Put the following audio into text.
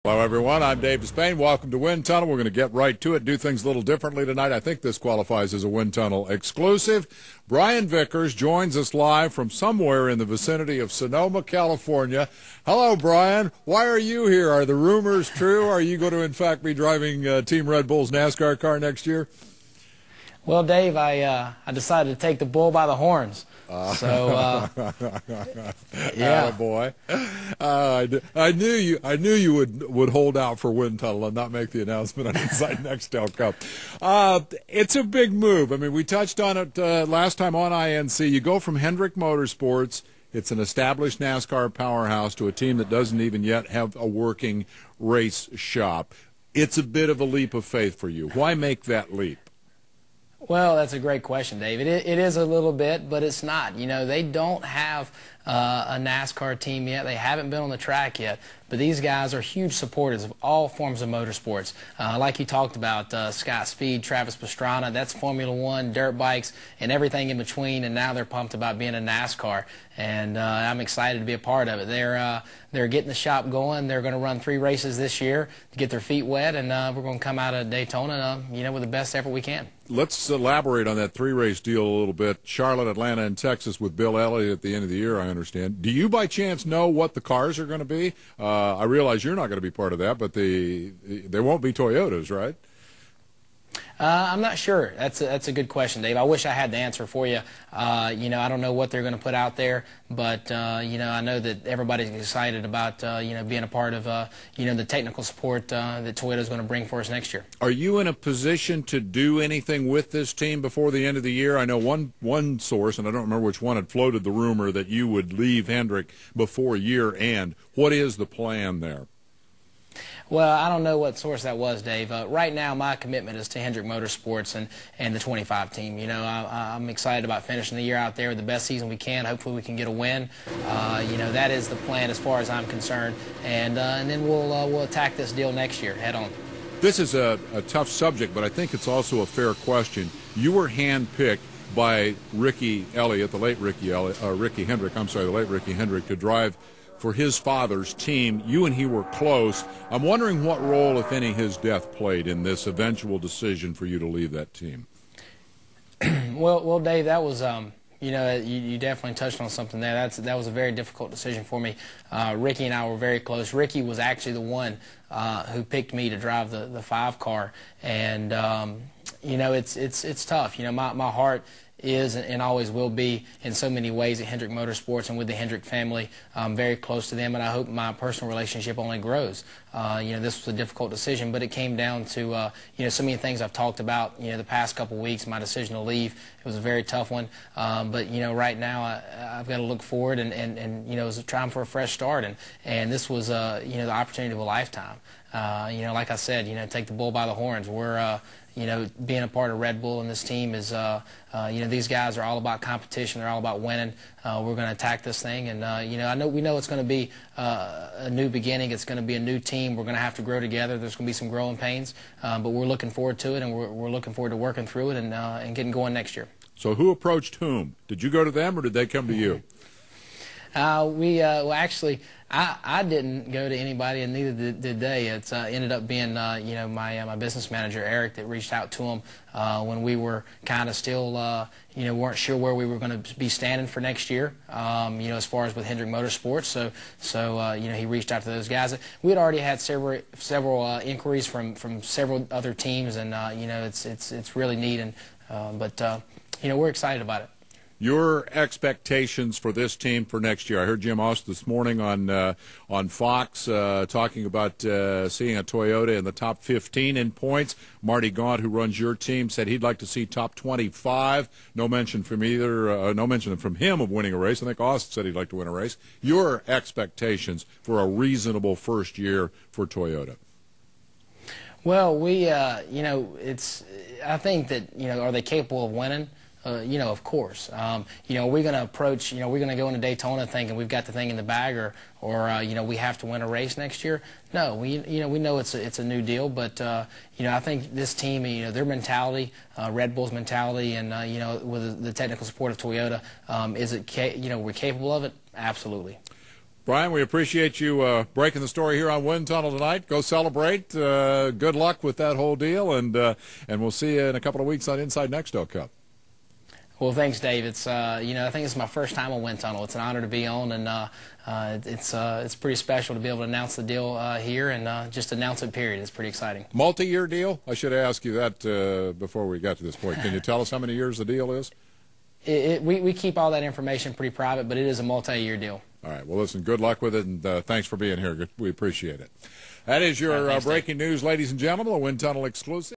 Hello, everyone. I'm Dave Despain. Welcome to Wind Tunnel. We're going to get right to it, do things a little differently tonight. I think this qualifies as a Wind Tunnel exclusive. Brian Vickers joins us live from somewhere in the vicinity of Sonoma, California. Hello, Brian. Why are you here? Are the rumors true? Are you going to, in fact, be driving Team Red Bull's NASCAR car next year? Well, Dave, I decided to take the bull by the horns. Yeah, boy. I knew you would hold out for Wind Tunnel and not make the announcement on Inside Nextel Cup. It's a big move. I mean, we touched on it last time on INC. You go from Hendrick Motorsports. It's an established NASCAR powerhouse to a team that doesn't even yet have a working race shop. It's a bit of a leap of faith for you. Why make that leap? well, that's a great question, Dave. It is a little bit, but it's not. You know, they don't have a NASCAR team yet. They haven't been on the track yet. But these guys are huge supporters of all forms of motorsports. Like you talked about, Scott Speed, Travis Pastrana, that's Formula One, dirt bikes, and everything in between. And now they're pumped about being in NASCAR. And I'm excited to be a part of it. They're getting the shop going. They're going to run 3 races this year to get their feet wet. And we're going to come out of Daytona, with the best effort we can. Let's elaborate on that 3-race deal a little bit. Charlotte, Atlanta, and Texas with Bill Elliott at the end of the year, I understand. Do you by chance know what the cars are going to be? I realize you're not going to be part of that, but they won't be Toyotas, right? I'm not sure. That's a good question, Dave. I wish I had the answer for you. I don't know what they're going to put out there, but I know that everybody's excited about being a part of the technical support that Toyota's going to bring for us next year. Are you in a position to do anything with this team before the end of the year? I know one source, and I don't remember which one, had floated the rumor that you would leave Hendrick before year end. What is the plan there? Well, I don't know what source that was, Dave. Right now, my commitment is to Hendrick Motorsports and the 25 team. I'm excited about finishing the year out there with the best season we can. Hopefully we can get a win. That is the plan as far as I'm concerned. And then we'll attack this deal next year head on. This is a tough subject, but I think it's also a fair question. You were handpicked by Ricky Elliott, the late Ricky Hendrick, the late Ricky Hendrick, to drive for his father's team. You and he were close. I'm wondering what role, if any, his death played in this eventual decision for you to leave that team. Well, Dave, that was, you definitely touched on something there. That was a very difficult decision for me. Ricky and I were very close. Ricky was actually the one who picked me to drive the 5 car, and it's tough. My heart is and always will be in so many ways at Hendrick Motorsports and with the Hendrick family. I'm very close to them, and I hope my personal relationship only grows. This was a difficult decision, but it came down to so many things I've talked about the past couple weeks. My decision to leave, it was a very tough one, but right now I've got to look forward and it was trying for a fresh start, and this was the opportunity of a lifetime. Like I said, take the bull by the horns. We're being a part of Red Bull and this team is, these guys are all about competition. They're all about winning. We're going to attack this thing, and we know it's going to be a new beginning. It's going to be a new team. We're going to have to grow together. There's going to be some growing pains, but we're looking forward to it, and we're looking forward to working through it and getting going next year. So who approached whom? Did you go to them, or did they come to you? Well, actually, I didn't go to anybody, and neither did they. It ended up being, my business manager, Eric, that reached out to him when we were kind of still, weren't sure where we were going to be standing for next year, as far as with Hendrick Motorsports. So he reached out to those guys. We had already had several inquiries from several other teams, and, it's really neat, and but we're excited about it. Your expectations for this team for next year. I heard Jim Oss this morning on Fox talking about seeing a Toyota in the top 15 in points. Marty Gaunt, who runs your team, said he'd like to see top 25. No mention from him of winning a race. I think Oss said he'd like to win a race. Your expectations for a reasonable first year for Toyota. Well, I think that are they capable of winning? Of course. We're going to approach, we're going to go into Daytona thinking we've got the thing in the bag, or we have to win a race next year. No, we know it's a new deal, but I think this team, their mentality, Red Bull's mentality, and with the technical support of Toyota, we're capable of it? Absolutely. Brian, we appreciate you breaking the story here on Wind Tunnel tonight. Go celebrate. Good luck with that whole deal, and we'll see you in a couple of weeks on Inside Nextel Cup. Well, thanks, Dave. It's I think it's my first time on Wind Tunnel. It's an honor to be on, and it's pretty special to be able to announce the deal here and just announce it. Period. It's pretty exciting. Multi-year deal? I should ask you that before we got to this point. Can you tell us how many years the deal is? We keep all that information pretty private, but it is a multi-year deal. All right. Well, listen, good luck with it, and thanks for being here. We appreciate it. That is your thanks, breaking news, ladies and gentlemen, a Wind Tunnel exclusive.